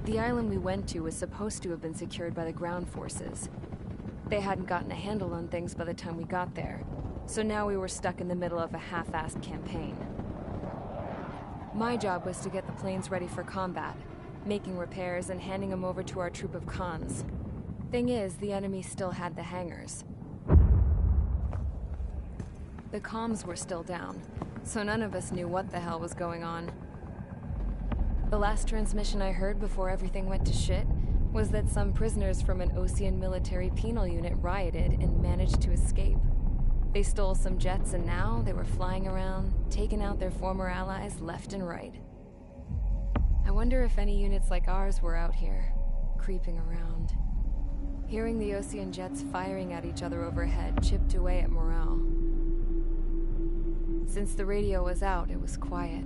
The island we went to was supposed to have been secured by the ground forces. They hadn't gotten a handle on things by the time we got there, so now we were stuck in the middle of a half-assed campaign. My job was to get the planes ready for combat, making repairs and handing them over to our troop of cons. Thing is, the enemy still had the hangars. The comms were still down, so none of us knew what the hell was going on. The last transmission I heard before everything went to shit was that some prisoners from an Osean military penal unit rioted and managed to escape. They stole some jets and now they were flying around, taking out their former allies left and right. I wonder if any units like ours were out here, creeping around. Hearing the Osean jets firing at each other overhead chipped away at morale. Since the radio was out, it was quiet.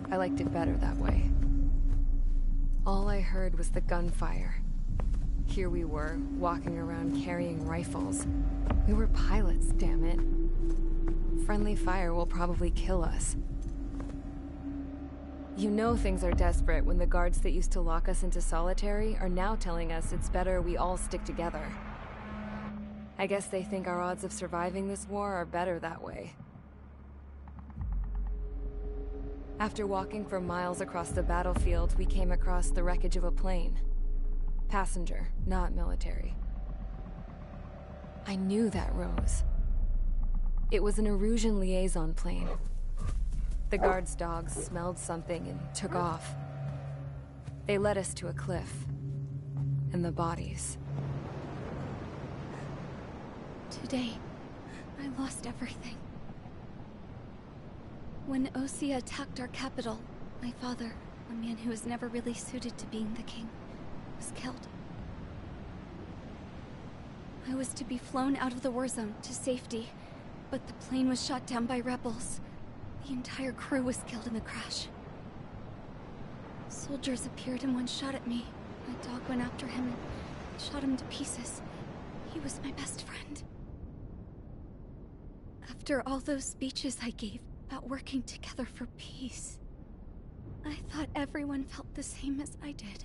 I liked it better that way. All I heard was the gunfire. Here we were, walking around carrying rifles. We were pilots, damn it. Friendly fire will probably kill us. You know things are desperate when the guards that used to lock us into solitary are now telling us it's better we all stick together. I guess they think our odds of surviving this war are better that way. After walking for miles across the battlefield, we came across the wreckage of a plane. Passenger, not military. I knew that rose. It was an Erusian liaison plane. The guard's dogs smelled something and took off. They led us to a cliff. And the bodies. Today, I lost everything. When Osea attacked our capital, my father, a man who was never really suited to being the king, was killed. I was to be flown out of the war zone to safety, but the plane was shot down by rebels. The entire crew was killed in the crash. Soldiers appeared and one shot at me. My dog went after him and shot him to pieces. He was my best friend. After all those speeches I gave about working together for peace, I thought everyone felt the same as I did.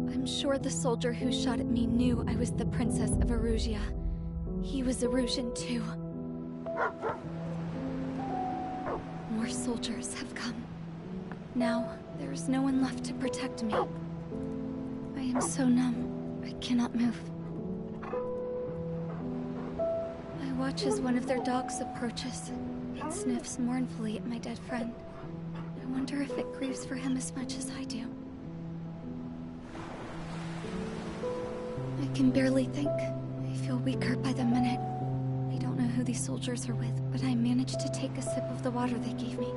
I'm sure the soldier who shot at me knew I was the Princess of Erusia. He was Erusian too. More soldiers have come. Now, there is no one left to protect me. I am so numb, I cannot move. I watch as one of their dogs approaches. It sniffs mournfully at my dead friend. I wonder if it grieves for him as much as I do. I can barely think. I feel weaker by the minute. I don't know who these soldiers are with, but I managed to take a sip of the water they gave me.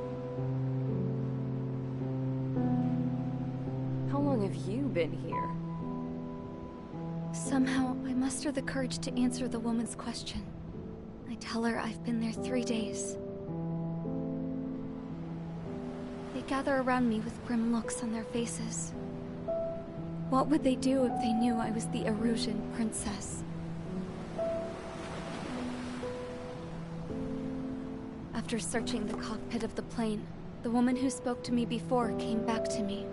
How long have you been here? Somehow, I muster the courage to answer the woman's question. I tell her I've been there 3 days. They gather around me with grim looks on their faces. What would they do if they knew I was the Erusian princess? After searching the cockpit of the plane, the woman who spoke to me before came back to me.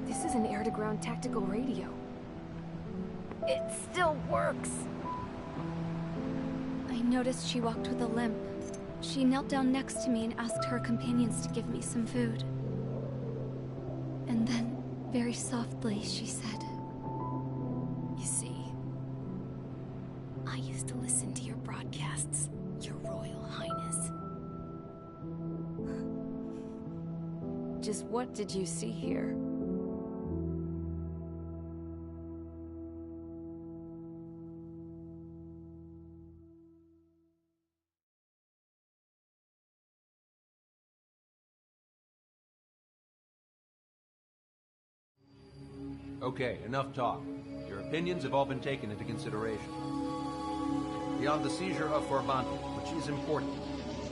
This is an air-to-ground tactical radio. It still works! I noticed she walked with a limp. She knelt down next to me and asked her companions to give me some food. And then, very softly, she said, You see, I used to listen to your broadcasts, Your Royal Highness. Just what did you see here? Okay, enough talk. Your opinions have all been taken into consideration. Beyond the seizure of Forbanti, which is important,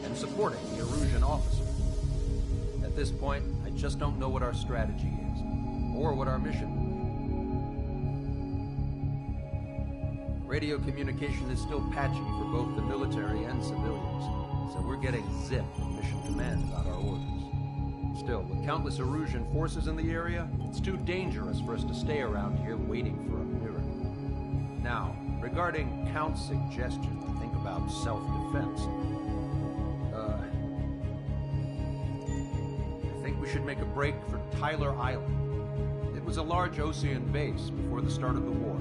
and supporting the Erusian officer. At this point, I just don't know what our strategy is, or what our mission. Radio communication is still patchy for both the military and civilians, so we're getting zip from Mission Command about our orders. Still, with countless Erusian forces in the area, it's too dangerous for us to stay around here waiting for a miracle. Now, regarding Count's suggestion to think about self-defense, I think we should make a break for Tyler Island. It was a large Osean base before the start of the war.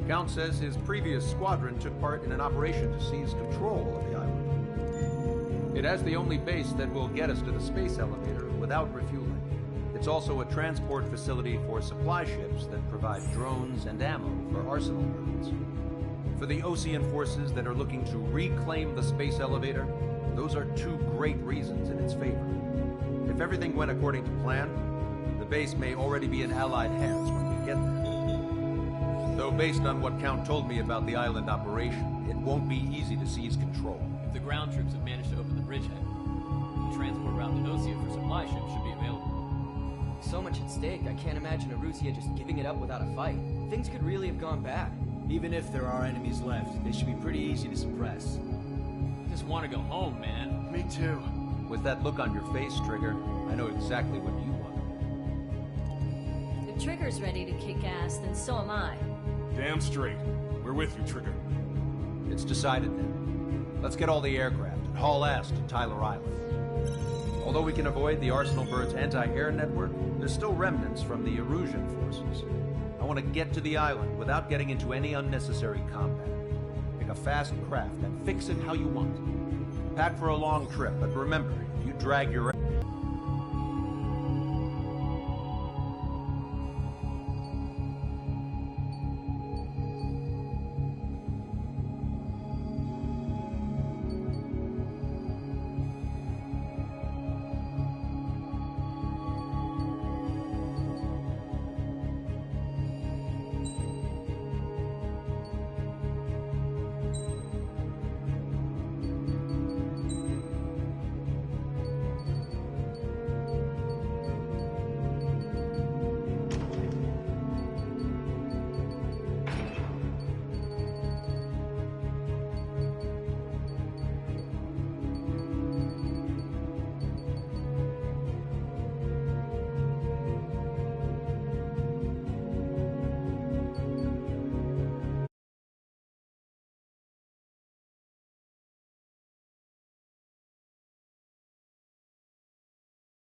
Count says his previous squadron took part in an operation to seize control of the island. It has the only base that will get us to the space elevator without refueling. It's also a transport facility for supply ships that provide drones and ammo for arsenal birds. For the Osean forces that are looking to reclaim the space elevator, those are two great reasons in its favor. If everything went according to plan, the base may already be in Allied hands when we get there. Though based on what Count told me about the island operation, it won't be easy to seize control. If the ground troops have managed to open the bridgehead, the transport route to Osea for supply ships should be available. So much at stake, I can't imagine Erusia just giving it up without a fight. Things could really have gone bad. Even if there are enemies left, they should be pretty easy to suppress. I just want to go home, man. Me too. With that look on your face, Trigger, I know exactly what you want. If Trigger's ready to kick ass, then so am I. Damn straight. We're with you, Trigger. It's decided then. Let's get all the aircraft and haul ass to Tyler Island. Although we can avoid the Arsenal Bird's anti-air network, there's still remnants from the Erusian forces. I want to get to the island without getting into any unnecessary combat. Pick a fast craft and fix it how you want. Pack for a long trip, but remember, if you drag your